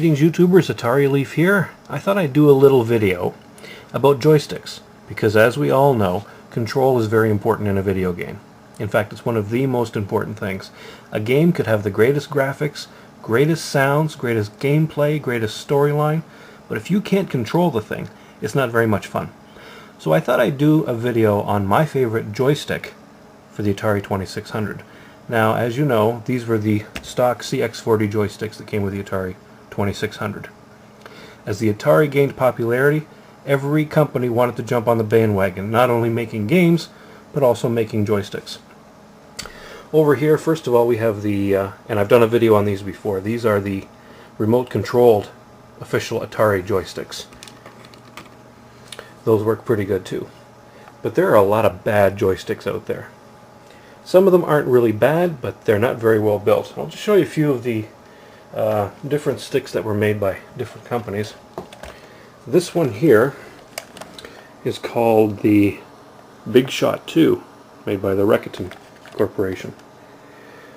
Greetings YouTubers, Atari Leaf here. I thought I'd do a little video about joysticks, because as we all know, control is very important in a video game. In fact, it's one of the most important things. A game could have the greatest graphics, greatest sounds, greatest gameplay, greatest storyline, but if you can't control the thing, it's not very much fun. So I thought I'd do a video on my favorite joystick for the Atari 2600. Now, as you know, these were the stock CX40 joysticks that came with the Atari 2600. As the Atari gained popularity, every company wanted to jump on the bandwagon, not only making games, but also making joysticks. Over here, first of all, we have the, and I've done a video on these before, these are the remote-controlled official Atari joysticks. Those work pretty good too. But there are a lot of bad joysticks out there. Some of them aren't really bad, but they're not very well built. I'll just show you a few of the different sticks that were made by different companies. This one here is called the Big Shot 2, made by the Rakuten Corporation.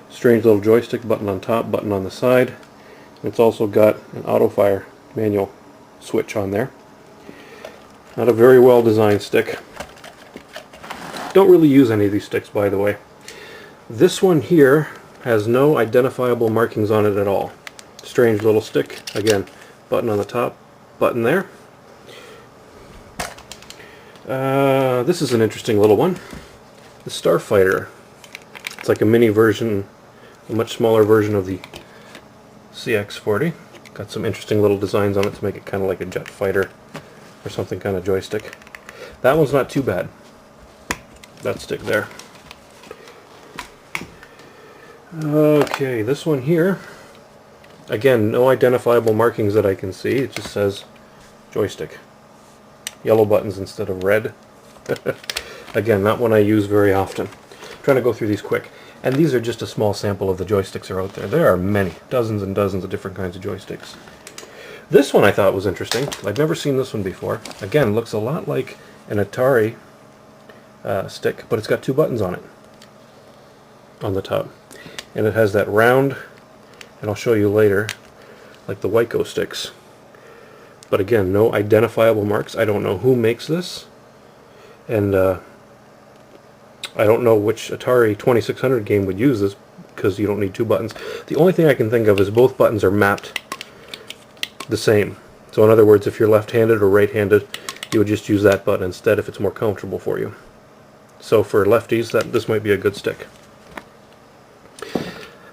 Strange little joystick, button on top, button on the side. It's also got an auto-fire manual switch on there. Not a very well designed stick. Don't really use any of these sticks, by the way. This one here has no identifiable markings on it at all. Strange little stick. Again, button on the top, button there. This is an interesting little one. The Starfighter. It's like a mini version, a much smaller version of the CX40. Got some interesting little designs on it to make it kind of like a jet fighter or something kind of joystick. That one's not too bad. That stick there. Okay, this one here, again, no identifiable markings that I can see. It just says joystick. Yellow buttons instead of red. Again, not one I use very often. I'm trying to go through these quick. And these are just a small sample of the joysticks that are out there. There are many, dozens and dozens of different kinds of joysticks. This one I thought was interesting. I've never seen this one before. Again, looks a lot like an Atari stick, but it's got two buttons on it, on the top. And it has that round, and I'll show you later, like the Waco sticks. But again, no identifiable marks. I don't know who makes this, and I don't know which Atari 2600 game would use this, because you don't need two buttons. The only thing I can think of is both buttons are mapped the same. So in other words, if you're left-handed or right-handed, you would just use that button instead if it's more comfortable for you. So for lefties, this might be a good stick.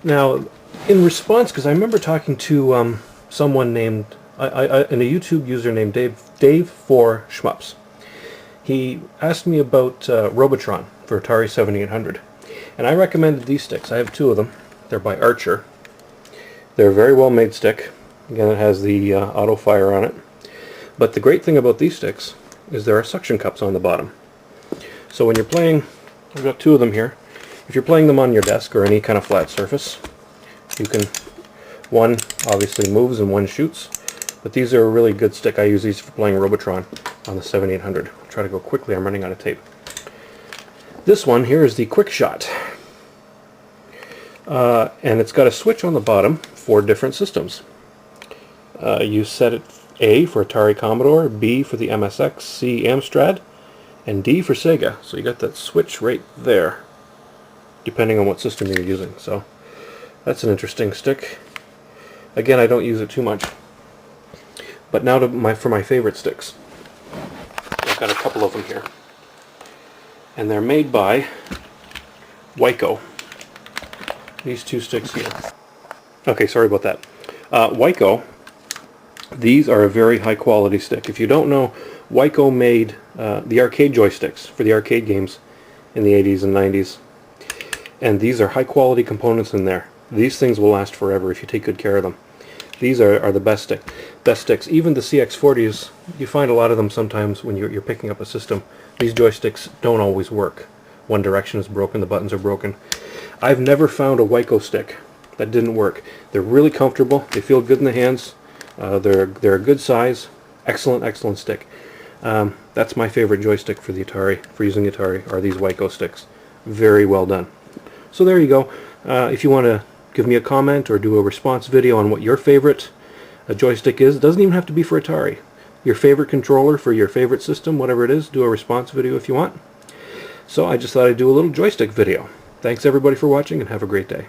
Now, in response, because I remember talking to someone named, and a YouTube user named Dave4Shmups. He asked me about Robotron for Atari 7800. And I recommended these sticks. I have two of them. They're by Archer. They're a very well made stick. Again, it has the auto fire on it. But the great thing about these sticks is there are suction cups on the bottom. So when you're playing, I've got two of them here. If you're playing them on your desk or any kind of flat surface, you can, one obviously moves and one shoots. But these are a really good stick. I use these for playing Robotron on the 7800. I'll try to go quickly, I'm running out of tape. This one here is the Quick Shot. And it's got a switch on the bottom for different systems. You set it A for Atari Commodore, B for the MSX, C Amstrad, and D for Sega. So you got that switch right there, depending on what system you're using. So that's an interesting stick. Again, I don't use it too much. But now for my favorite sticks. I've got a couple of them here. And they're made by Waco. These two sticks here. Okay, sorry about that. Waco, these are a very high quality stick. If you don't know, Waco made the arcade joysticks for the arcade games in the 80s and 90s. And these are high quality components in there. These things will last forever if you take good care of them. These are the best sticks. Even the CX40s, you find a lot of them sometimes when you're picking up a system. These joysticks don't always work. One direction is broken, the buttons are broken. I've never found a Waco stick that didn't work. They're really comfortable, they feel good in the hands, they're a good size, excellent stick. That's my favorite joystick for the Atari, for using the Atari, are these Waco sticks. Very well done. So there you go. If you want to give me a comment or do a response video on what your favorite a joystick is. It doesn't even have to be for Atari. Your favorite controller for your favorite system, whatever it is, do a response video if you want. So I just thought I'd do a little joystick video. Thanks everybody for watching, and have a great day.